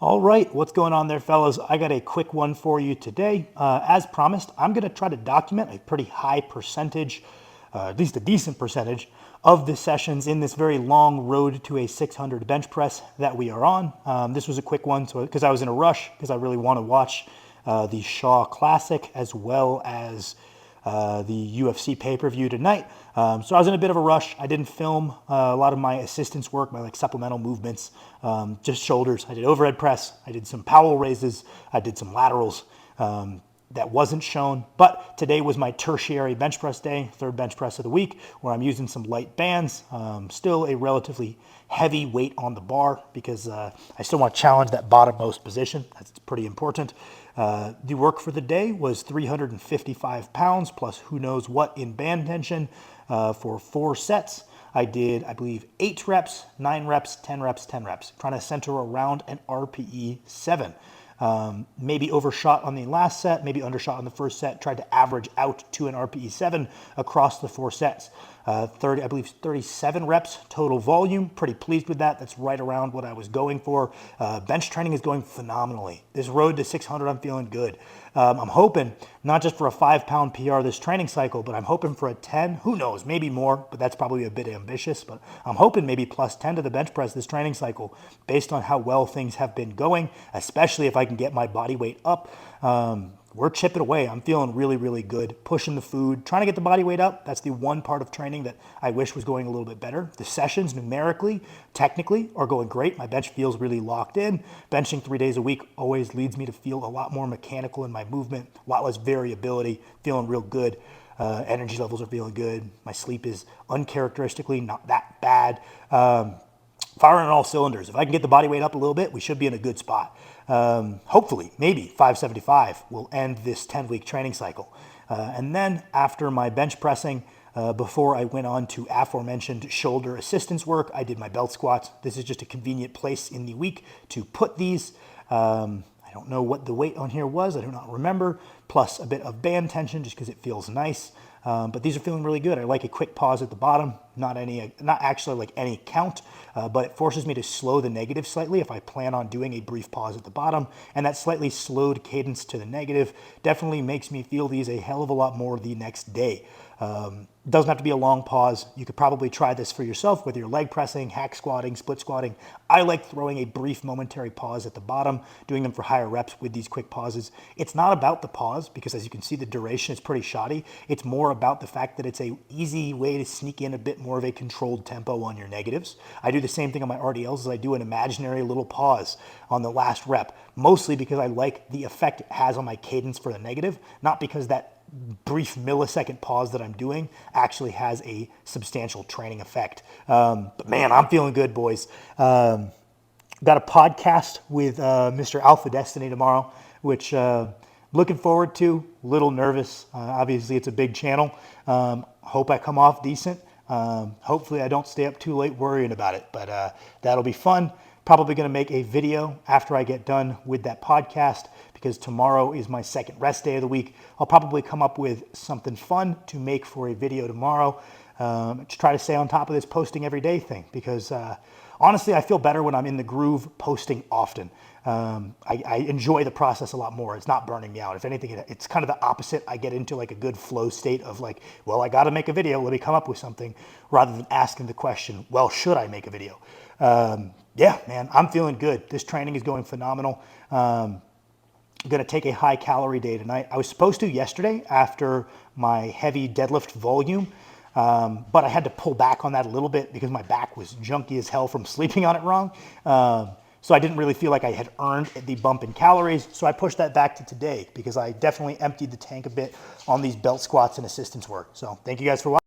All right, what's going on there, fellas? I got a quick one for you today. As promised, I'm going to try to document a pretty high percentage, at least a decent percentage, of the sessions in this very long road to a 600 bench press that we are on. This was a quick one because I was in a rush because I really want to watch the Shaw Classic as well as the UFC pay-per-view tonight. So I was in a bit of a rush. I didn't film a lot of my assistance work, my like supplemental movements, just shoulders. I did overhead press. I did some Powell raises. I did some laterals. That wasn't shown, but today was my tertiary bench press day, third bench press of the week, where I'm using some light bands, still a relatively heavy weight on the bar because I still want to challenge that bottommost position. That's pretty important. The work for the day was 355 pounds plus who knows what in band tension for 4 sets. I did, I believe, 8 reps, 9 reps, 10 reps, 10 reps, trying to center around an RPE 7. Maybe overshot on the last set, maybe undershot on the first set, tried to average out to an RPE 7 across the 4 sets. 37 reps total volume, pretty pleased with that. That's right around what I was going for. Bench training is going phenomenally. This road to 600, I'm feeling good. I'm hoping not just for a 5-pound PR this training cycle, but I'm hoping for a 10, who knows, maybe more, but that's probably a bit ambitious, but I'm hoping maybe plus 10 to the bench press this training cycle based on how well things have been going, especially if I can get my body weight up. We're chipping away. I'm feeling really, really good. Pushing the food, trying to get the body weight up. That's the one part of training that I wish was going a little bit better. The sessions numerically, technically are going great. My bench feels really locked in. Benching 3 days a week always leads me to feel a lot more mechanical in my movement, a lot less variability, feeling real good. Energy levels are feeling good. My sleep is uncharacteristically not that bad. Firing on all cylinders. If I can get the body weight up a little bit, we should be in a good spot. Hopefully, maybe 575 will end this 10-week training cycle. And then after my bench pressing, before I went on to aforementioned shoulder assistance work, I did my belt squats. This is just a convenient place in the week to put these. I don't know what the weight on here was. I do not remember. Plus a bit of band tension just because it feels nice. But these are feeling really good. I like a quick pause at the bottom, not actually like any count, but it forces me to slow the negative slightly if I plan on doing a brief pause at the bottom. And that slightly slowed cadence to the negative definitely makes me feel these a hell of a lot more the next day. Doesn't have to be a long pause. You could probably try this for yourself, whether you're leg pressing, hack squatting, split squatting. I like throwing a brief momentary pause at the bottom, doing them for higher reps with these quick pauses. It's not about the pause because as you can see, the duration is pretty shoddy. It's more about the fact that it's a easy way to sneak in a bit more of a controlled tempo on your negatives. I do the same thing on my RDLs as I do an imaginary little pause on the last rep, mostly because I like the effect it has on my cadence for the negative, not because that brief millisecond pause that I'm doing actually has a substantial training effect. But man, I'm feeling good, boys. Got a podcast with Mr. Alpha Destiny tomorrow, which looking forward to. A little nervous. Obviously, it's a big channel. Hope I come off decent. Hopefully, I don't stay up too late worrying about it, but that'll be fun. Probably going to make a video after I get done with that podcast because tomorrow is my second rest day of the week. I'll probably come up with something fun to make for a video tomorrow to try to stay on top of this posting every day thing because honestly, I feel better when I'm in the groove posting often. I enjoy the process a lot more. It's not burning me out. If anything, it's kind of the opposite. I get into like a good flow state of like, well, I got to make a video. Let me come up with something rather than asking the question, well, should I make a video? Yeah, man, I'm feeling good. This training is going phenomenal. I'm going to take a high calorie day tonight. I was supposed to yesterday after my heavy deadlift volume, but I had to pull back on that a little bit because my back was junky as hell from sleeping on it wrong. So I didn't really feel like I had earned the bump in calories. So I pushed that back to today because I definitely emptied the tank a bit on these belt squats and assistance work. So thank you guys for watching.